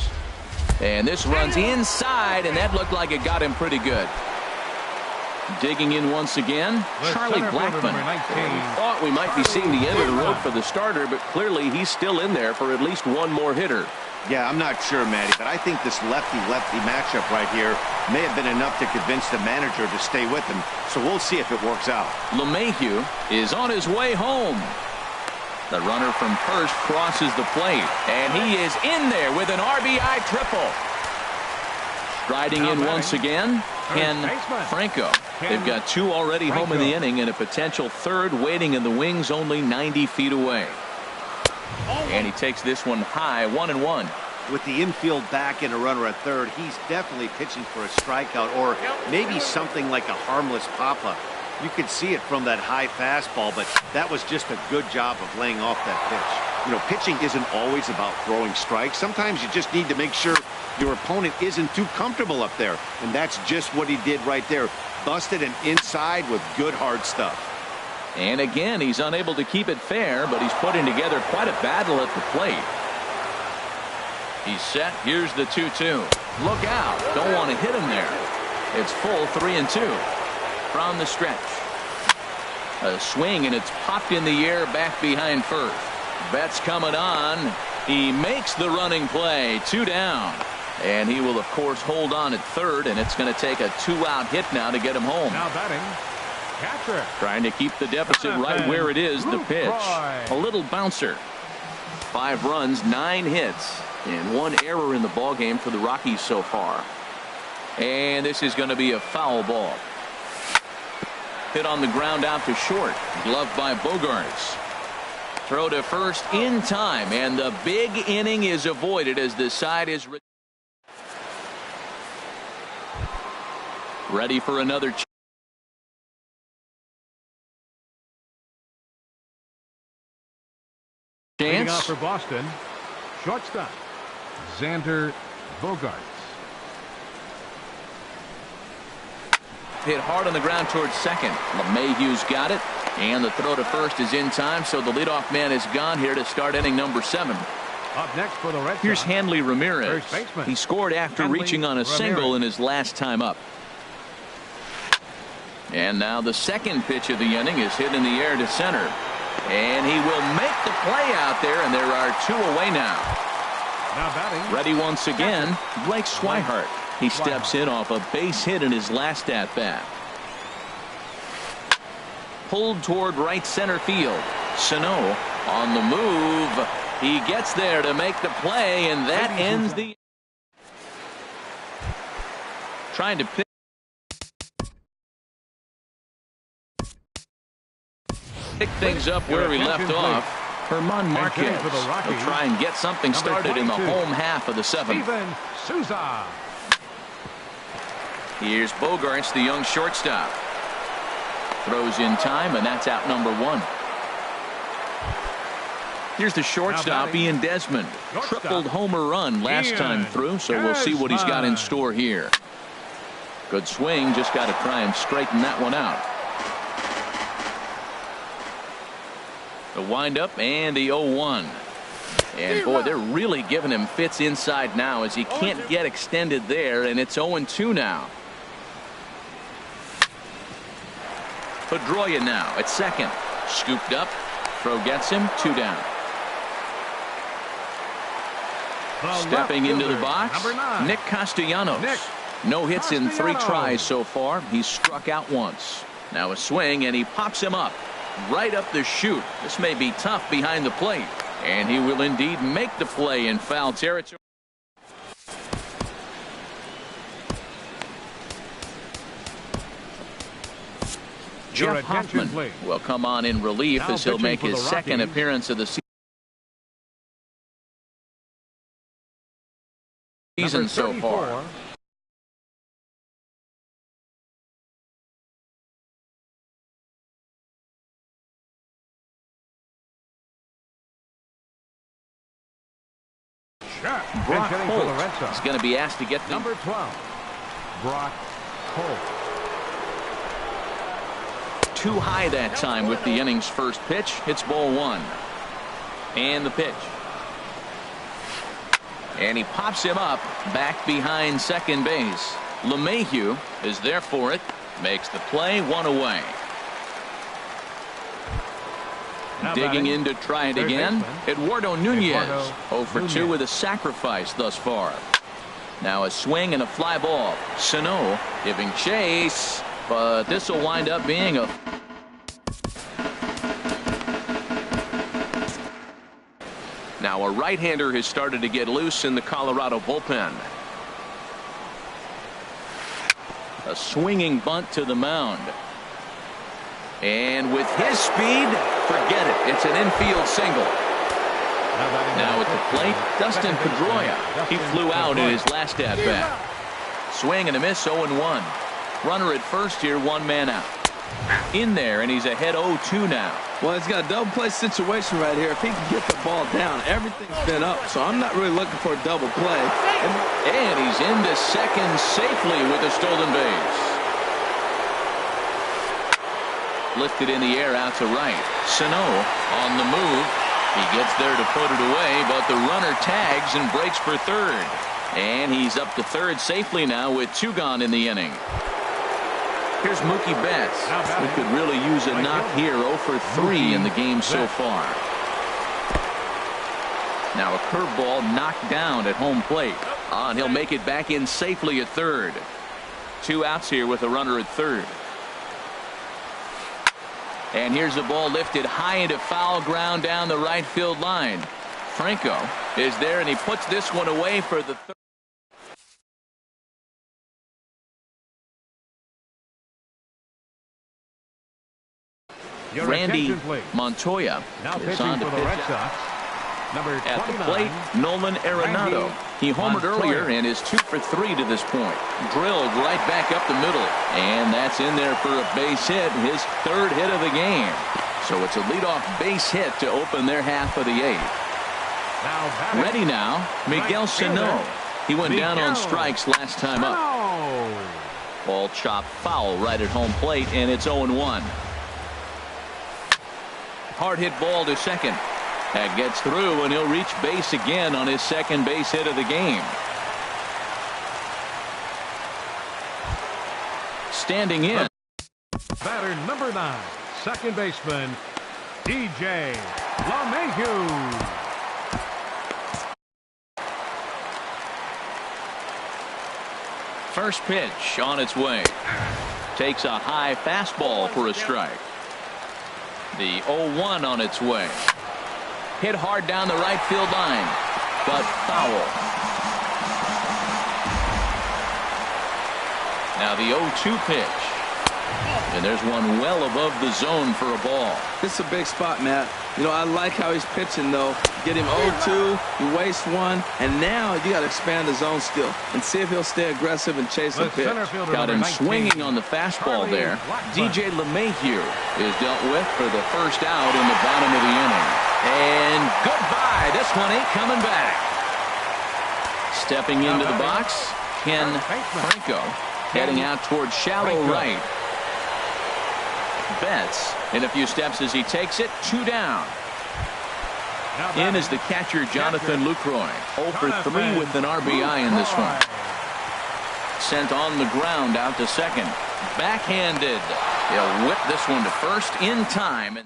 And this runs inside, and that looked like it got him pretty good. Digging in once again, Charlie Blackmon. We thought we might be seeing the end of the road for the starter, but clearly he's still in there for at least 1 more hitter. Yeah, I'm not sure, Matty, but I think this lefty-lefty matchup right here may have been enough to convince the manager to stay with him. So we'll see if it works out. LeMahieu is on his way home. The runner from first crosses the plate, and he is in there with an RBI triple. Striding in once again, Ken Franco. They've got 2 already home in the inning and a potential 3rd waiting in the wings only 90 feet away. And he takes this one high, 1-1. With the infield back and a runner at third, he's definitely pitching for a strikeout or maybe something like a harmless pop-up. You could see it from that high fastball, but that was just a good job of laying off that pitch. You know, pitching isn't always about throwing strikes. Sometimes you just need to make sure your opponent isn't too comfortable up there. And that's just what he did right there. Busted an inside with good hard stuff. And again, he's unable to keep it fair, but he's putting together quite a battle at the plate. He's set. Here's the 2-2. Look out. Don't want to hit him there. It's full 3-2. From the stretch. A swing, and it's popped in the air back behind first. Betts coming on. He makes the running play. 2 down. And he will, of course, hold on at third, and it's going to take a 2-out hit now to get him home. Now batting, catcher. Trying to keep the deficit right where it is, the pitch. A little bouncer. 5 runs, 9 hits, and 1 error in the ballgame for the Rockies so far. And this is going to be a foul ball. Hit on the ground out to short. Gloved by Bogaerts. Throw to first in time, and the big inning is avoided as the side is ready for another Leading chance. off for Boston, shortstop, Xander Bogaerts. Hit hard on the ground towards second. LeMahieu's got it, and the throw to first is in time, so the leadoff man is gone here to start inning number 7. Up next for the Red Sox. Here's Hanley Ramirez. First baseman. He scored after Hanley reaching on a single in his last time up. And now the second pitch of the inning is hit in the air to center. And he will make the play out there, and there are 2 away now. Now batting. Ready once again, Blake Swihart. He steps in off a base hit in his last at-bat. Pulled toward right center field. Sano on the move. He gets there to make the play, and that ends the... Trying to pick things up where he left off. Herman Marquez will try and get something started in the home half of the 7th. Steven Souza. Here's Bogaerts, the young shortstop. Throws in time, and that's out number 1. Here's the shortstop, Ian Desmond. Tripled homer run last time through, so we'll see what he's got in store here. Good swing, just got to try and straighten that one out. The windup and the 0-1. And boy, they're really giving him fits inside now as he can't get extended there, and it's 0-2 now. Pedroia now at second. Scooped up. Throw gets him. 2 down. Stepping into the box, Nick Castellanos. No hits in 3 tries so far. He's struck out once. Now a swing, and he pops him up. Right up the chute. This may be tough behind the plate. And he will indeed make the play in foul territory. Jeff Hoffman will come on in relief as he'll make his second appearance of the season so far. Brock Holt is going to be asked to get number 12. Brock Holt. Too high that time with the inning's first pitch. It's ball 1. And the pitch. And he pops him up back behind second base. LeMahieu is there for it. Makes the play, 1 away. Digging in to try it again. Eduardo Nunez. 0 for 2 with a sacrifice thus far. Now a swing and a fly ball. Sano giving chase. But this will wind up being a... Now a right-hander has started to get loose in the Colorado bullpen. A swinging bunt to the mound. And with his speed, forget it. It's an infield single. Now at the plate, Dustin Pedroia. He flew out in his last at-bat. Swing and a miss, 0-1. Runner at first here, 1 man out. In there, and he's ahead 0-2 now. Well, he's got a double play situation right here. If he can get the ball down, everything's been up. So I'm not really looking for a double play. And he's into second safely with a stolen base. Lifted in the air out to right. Sano on the move. He gets there to put it away, but the runner tags and breaks for third. And he's up to third safely now with 2 gone in the inning. Here's Mookie Betts. He could really use a knock here. 0 for 3 in the game so far. Now a curveball knocked down at home plate. And he'll make it back in safely at third. 2 outs here with a runner at third. And here's the ball lifted high into foul ground down the right field line. Franco is there, and he puts this one away for the third. Randy Montoya is on to pitch. At the plate, Nolan Arenado. He homered earlier and is 2 for 3 to this point. Drilled right back up the middle. And that's in there for a base hit, his 3rd hit of the game. So it's a leadoff base hit to open their half of the 8th. Ready now, Miguel Sano. He went down on strikes last time up. Ball chopped foul right at home plate, and it's 0-1. Hard hit ball to second. That gets through, and he'll reach base again on his 2nd base hit of the game. Standing in. Batter number 9, second baseman, DJ LeMahieu. First pitch on its way. Takes a high fastball for a strike. The 0-1 on its way. Hit hard down the right field line, but foul. Now the 0-2 pitch. And there's one well above the zone for a ball. This is a big spot, Matt. You know, I like how he's pitching, though. Get him 0-2, you waste 1, and now you got to expand the zone still and see if he'll stay aggressive and chase the pitch. Got him swinging on the fastball there. DJ LeMahieu is dealt with for the first out in the bottom of the inning. And goodbye. This one ain't coming back. Stepping into the box, Ken Franco heading out towards shallow right. Betts in a few steps as he takes it. 2 down. In is the catcher, Jonathan Lucroy. 0 for 3 with an RBI in this one. Sent on the ground out to second. Backhanded. He'll whip this one to first in time.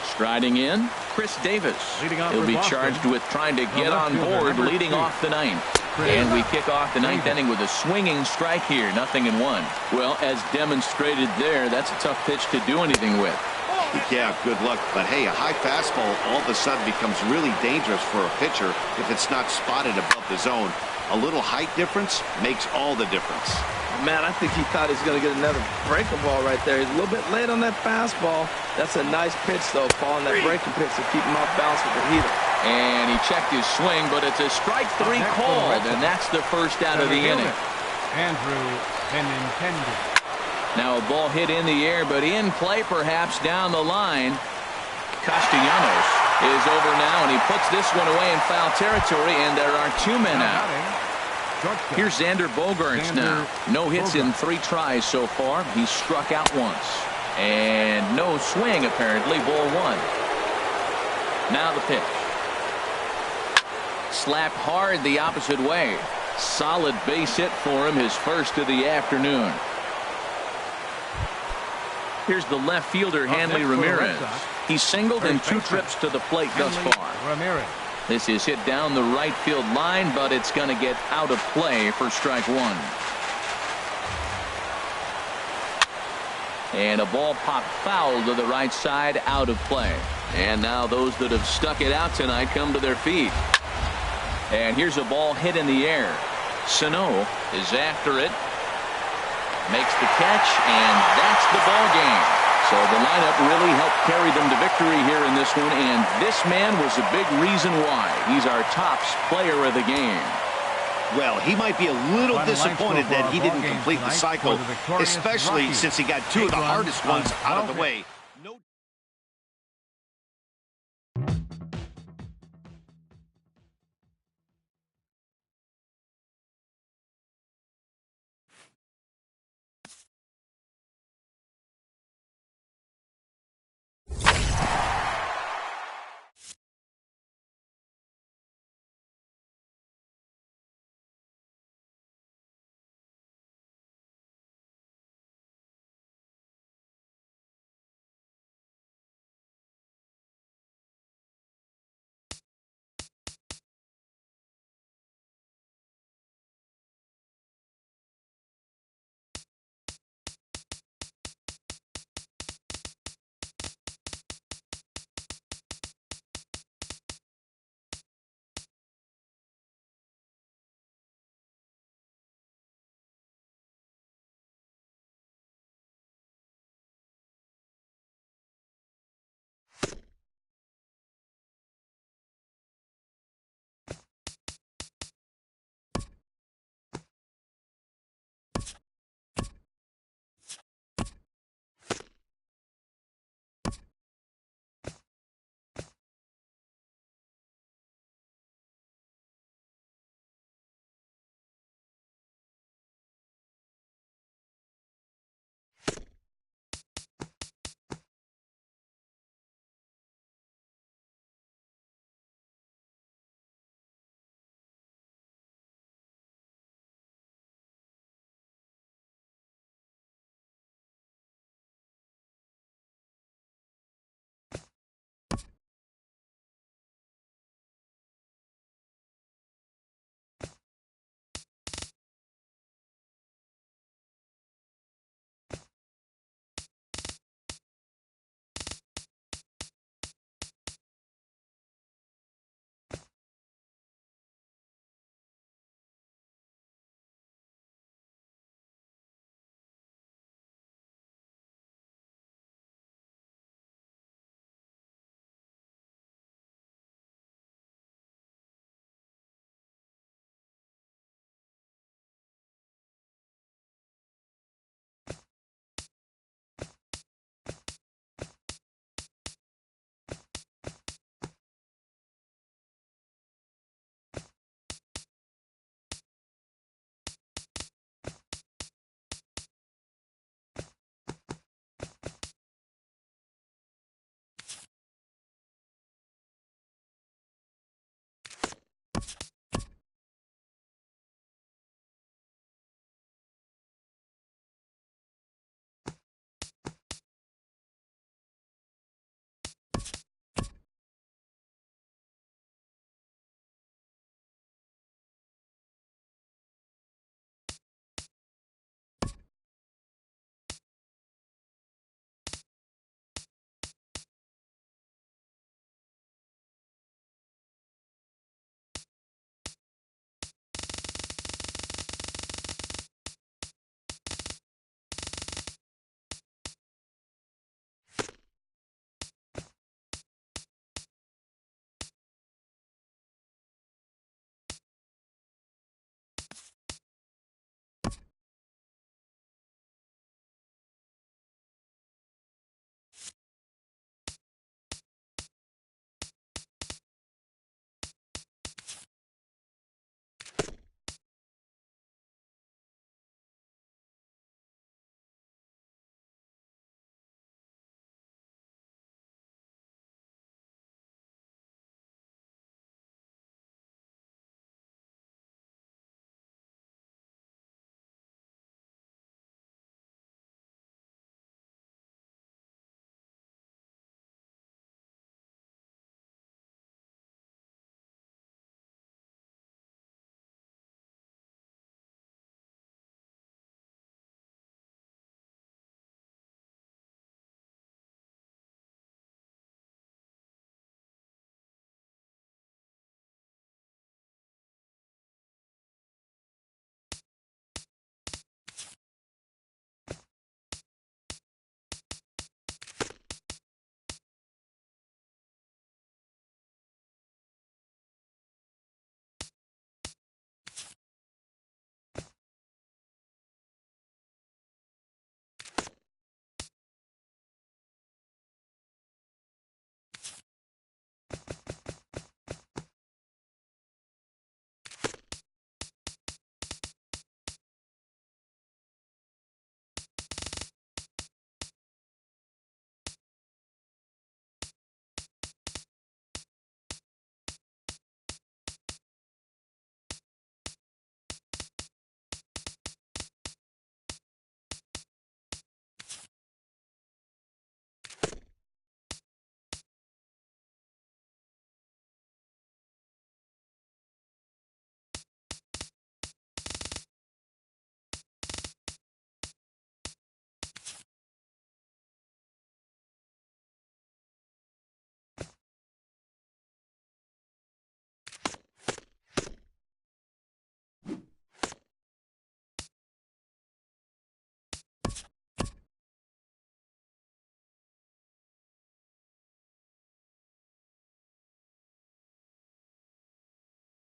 Striding in, Chris Davis. He'll be charged with trying to get on board leading off the ninth. And we kick off the ninth inning with a swinging strike here. 0-1. Well, as demonstrated there, that's a tough pitch to do anything with. Yeah, good luck. But hey, a high fastball all of a sudden becomes really dangerous for a pitcher if it's not spotted above the zone. A little height difference makes all the difference. Man, I think he thought he was going to get another breaking ball right there. He's a little bit late on that fastball. That's a nice pitch, though, Paul, and that breaking pitch to keep him off balance with the heater. And he checked his swing, but it's a strike 3 called, and that's the first out of the inning. Andrew Benintendi. Now a ball hit in the air, but in play perhaps down the line. Castellanos is over now, and he puts this one away in foul territory, and there are 2 men out. Here's Xander Bogaerts now. No hits in 3 tries so far. He's struck out once. And no swing, apparently. Ball 1. Now the pitch. Slapped hard the opposite way. Solid base hit for him, his first of the afternoon. Here's the left fielder, Hanley Ramirez. He's singled in 2 trips to the plate thus far. This is hit down the right field line, but it's going to get out of play for strike 1. And a ball popped foul to the right side, out of play. And now those that have stuck it out tonight come to their feet. And here's a ball hit in the air. Sano is after it. Makes the catch, and that's the ball game. So the lineup really helped carry them to victory here in this one, and this man was a big reason why. He's our tops player of the game. Well, he might be a little disappointed that he didn't complete the cycle, especially since he got 2 of the hardest ones out of the way.